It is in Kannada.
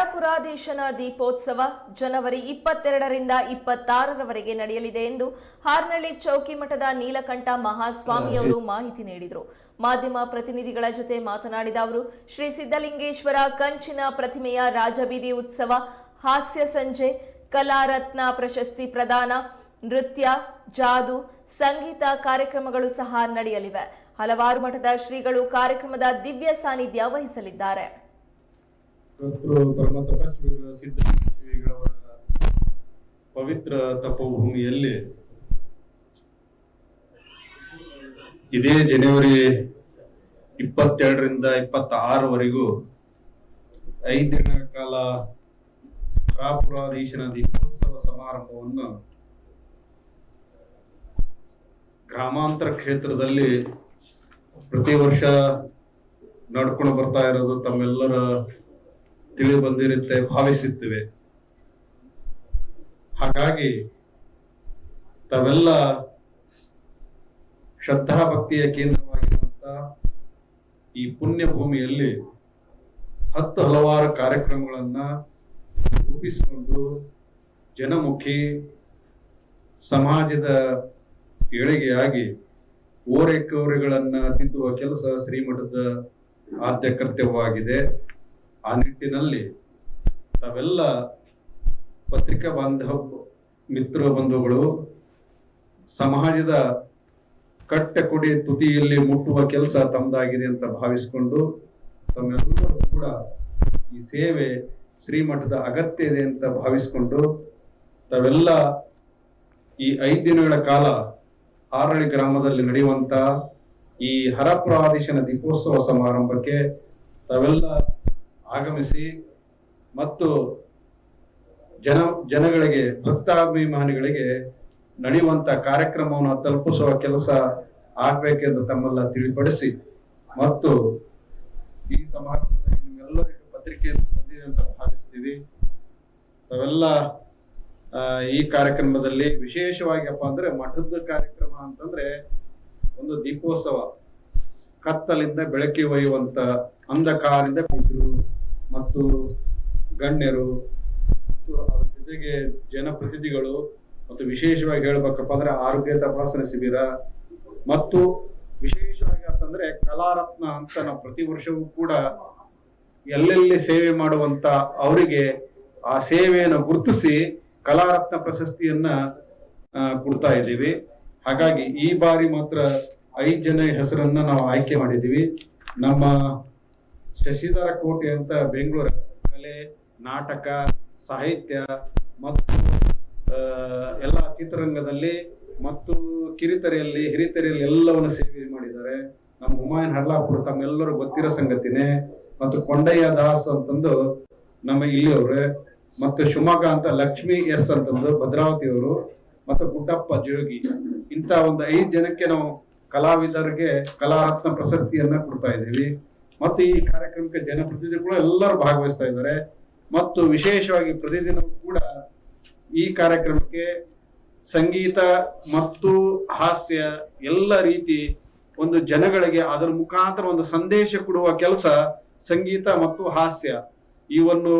ಹರಪುರಾಧೀಶನ ದೀಪೋತ್ಸವ ಜನವರಿ 22ರಿಂದ 26ರವರೆಗೆ ನಡೆಯಲಿದೆ ಎಂದು ಹಾರ್ನಳ್ಳಿ ಚೌಕಿ ಮಠದ ನೀಲಕಂಠ ಮಹಾಸ್ವಾಮಿಯವರು ಮಾಹಿತಿ ನೀಡಿದರು. ಮಾಧ್ಯಮ ಪ್ರತಿನಿಧಿಗಳ ಜೊತೆ ಮಾತನಾಡಿದ ಅವರು, ಶ್ರೀ ಸಿದ್ದಲಿಂಗೇಶ್ವರ ಕಂಚಿನ ಪ್ರತಿಮೆಯ ರಾಜಬೀದಿ ಉತ್ಸವ, ಹಾಸ್ಯ ಸಂಜೆ, ಕಲಾರತ್ನ ಪ್ರಶಸ್ತಿ ಪ್ರದಾನ, ನೃತ್ಯ, ಜಾದು, ಸಂಗೀತ ಕಾರ್ಯಕ್ರಮಗಳು ಸಹ ನಡೆಯಲಿವೆ. ಹಲವಾರು ಮಠದ ಶ್ರೀಗಳು ಕಾರ್ಯಕ್ರಮದ ದಿವ್ಯ ಸಾನ್ನಿಧ್ಯ ವಹಿಸಲಿದ್ದಾರೆ. ಪರಮ ತಪಸ್ವಿಗಳ ಸಿದ್ದಲಿಂಗೇಶ್ವರವರ ಪವಿತ್ರ ತಪೋಭೂಮಿಯಲ್ಲಿ ಇದೇ ಜನವರಿ 22ರಿಂದ 26ರವರೆಗೂ 5 ದಿನಗಳ ಕಾಲ ಹರಪುರಾಧೀಶನ ದೀಪೋತ್ಸವ ಸಮಾರಂಭವನ್ನು ಗ್ರಾಮಾಂತರ ಕ್ಷೇತ್ರದಲ್ಲಿ ಪ್ರತಿ ವರ್ಷ ನಡ್ಕೊಂಡು ಬರ್ತಾ ಇರೋದು ತಮ್ಮೆಲ್ಲರ ತಿಳಿದು ಬಂದಿರುತ್ತೆ, ಭಾವಿಸುತ್ತೇವೆ. ಹಾಗಾಗಿ ತಾವೆಲ್ಲ ಶ್ರದ್ಧಾ ಭಕ್ತಿಯ ಕೇಂದ್ರವಾಗಿರುವಂತ ಈ ಪುಣ್ಯ ಭೂಮಿಯಲ್ಲಿ ಹಲವಾರು ಕಾರ್ಯಕ್ರಮಗಳನ್ನ ರೂಪಿಸಿಕೊಂಡು ಜನಮುಖಿ ಸಮಾಜದ ಏಳಿಗೆಯಾಗಿ ಓರೆಕೋರೆಗಳನ್ನ ತಿದ್ದುವ ಕೆಲಸ ಶ್ರೀಮಠದ ಆದ್ಯ ಕರ್ತವ್ಯವಾಗಿದೆ. ಆ ನಿಟ್ಟಿನಲ್ಲಿ ತಾವೆಲ್ಲ ಪತ್ರಿಕಾ ಮಿತ್ರ ಬಂಧುಗಳು ಸಮಾಜದ ಕಟ್ಟಕೊಡಿ ತುದಿಯಲ್ಲಿ ಮುಟ್ಟುವ ಕೆಲಸ ತಮ್ಮದಾಗಿದೆ ಅಂತ ಭಾವಿಸಿಕೊಂಡು ತಮ್ಮೆಲ್ಲರೂ ಕೂಡ ಈ ಸೇವೆ ಶ್ರೀಮಠದ ಅಗತ್ಯ ಇದೆ ಅಂತ ಭಾವಿಸಿಕೊಂಡು ತಾವೆಲ್ಲ ಈ 5 ದಿನಗಳ ಕಾಲ ಹಾರ್ನಳ್ಳಿ ಗ್ರಾಮದಲ್ಲಿ ನಡೆಯುವಂತ ಈ ಹರಪುರಾಧೀಶನ ದೀಪೋತ್ಸವ ಸಮಾರಂಭಕ್ಕೆ ತಾವೆಲ್ಲ ಆಗಮಿಸಿ ಮತ್ತು ಜನಗಳಿಗೆ ಭಕ್ತಾಭಿಮಾನಿಗಳಿಗೆ ನಡೆಯುವಂತ ಕಾರ್ಯಕ್ರಮವನ್ನು ತಲುಪಿಸುವ ಕೆಲಸ ಆಗ್ಬೇಕೆಂದು ತಮ್ಮೆಲ್ಲ ತಿಳಿಪಡಿಸಿ ಮತ್ತು ಈ ಸಮಾರಂಭದಲ್ಲಿ ನಿಮ್ಮೆಲ್ಲರಿಗೂ ಪತ್ರಿಕೆ ಬಂದಿದೆ ಅಂತ ಭಾವಿಸ್ತೀವಿ. ತಾವೆಲ್ಲ ಈ ಕಾರ್ಯಕ್ರಮದಲ್ಲಿ ವಿಶೇಷವಾಗಿ ಅಂದ್ರೆ ಮಠದ ಕಾರ್ಯಕ್ರಮ ಅಂತಂದ್ರೆ ಒಂದು ದೀಪೋತ್ಸವ, ಕತ್ತಲಿಂದ ಬೆಳಕಿ ಒಯ್ಯುವಂತ ಅಂಧಕಾರದಿಂದ ಮತ್ತು ಗಣ್ಯರು ಅದರ ಜೊತೆಗೆ ಜನಪ್ರತಿನಿಧಿಗಳು ಮತ್ತು ವಿಶೇಷವಾಗಿ ಹೇಳ್ಬೇಕಪ್ಪ ಅಂದ್ರೆ ಆರೋಗ್ಯ ತಪಾಸಣೆ ಶಿಬಿರ ಮತ್ತು ವಿಶೇಷವಾಗಿ ಅಂತಂದ್ರೆ ಕಲಾರತ್ನ ಅಂತ ನಾವು ಪ್ರತಿ ವರ್ಷವೂ ಕೂಡ ಎಲ್ಲೆಲ್ಲಿ ಸೇವೆ ಮಾಡುವಂತ ಅವರಿಗೆ ಆ ಸೇವೆಯನ್ನು ಗುರುತಿಸಿ ಕಲಾರತ್ನ ಪ್ರಶಸ್ತಿಯನ್ನ ಕೊಡ್ತಾ ಇದ್ದೀವಿ. ಹಾಗಾಗಿ ಈ ಬಾರಿ ಮಾತ್ರ 5 ಜನ ಹೆಸರನ್ನ ನಾವು ಆಯ್ಕೆ ಮಾಡಿದ್ದೀವಿ. ನಮ್ಮ ಶಶಿಧರ ಕೋಟೆ ಅಂತ ಬೆಂಗಳೂರು ಕಲೆ, ನಾಟಕ, ಸಾಹಿತ್ಯ ಮತ್ತು ಎಲ್ಲ ಚಿತ್ರರಂಗದಲ್ಲಿ ಮತ್ತು ಕಿರಿತೆರೆಯಲ್ಲಿ ಹಿರಿತೆರೆಯಲ್ಲಿ ಎಲ್ಲವನ್ನು ಸೇವೆ ಮಾಡಿದ್ದಾರೆ. ನಮ್ಮ ಹುಮಾಯೂನ್ ಹರ್ಲಾಪುರ ತಮ್ಮೆಲ್ಲರೂ ಗೊತ್ತಿರೋ ಸಂಗತಿನೇ. ಮತ್ತು ಕೊಂಡಯ್ಯ ದಾಸ್ ಅಂತಂದು ನಮ್ಮ ಇಲ್ಲಿಯವ್ರೆ, ಮತ್ತು ಶಿವಮೊಗ್ಗ ಅಂತ ಲಕ್ಷ್ಮಿ ಎಸ್ ಅಂತಂದು ಭದ್ರಾವತಿಯವರು, ಮತ್ತು ಗುಡ್ಡಪ್ಪ ಜೋಗಿ, ಇಂತ ಒಂದು 5 ಜನಕ್ಕೆ ನಾವು ಕಲಾವಿದರಿಗೆ ಕಲಾರತ್ನ ಪ್ರಶಸ್ತಿಯನ್ನ ಕೊಡ್ತಾ ಇದ್ದೀವಿ. ಮತ್ತು ಈ ಕಾರ್ಯಕ್ರಮಕ್ಕೆ ಜನಪ್ರತಿನಿಧಿಗಳು ಎಲ್ಲರೂ ಭಾಗವಹಿಸ್ತಾ ಇದ್ದಾರೆ. ಮತ್ತು ವಿಶೇಷವಾಗಿ ಪ್ರತಿದಿನ ಕೂಡ ಈ ಕಾರ್ಯಕ್ರಮಕ್ಕೆ ಸಂಗೀತ ಮತ್ತು ಹಾಸ್ಯ ಎಲ್ಲ ರೀತಿ ಒಂದು ಜನಗಳಿಗೆ ಅದರ ಮುಖಾಂತರ ಒಂದು ಸಂದೇಶ ಕೊಡುವ ಕೆಲಸ ಸಂಗೀತ ಮತ್ತು ಹಾಸ್ಯ ಈ ಒಂದು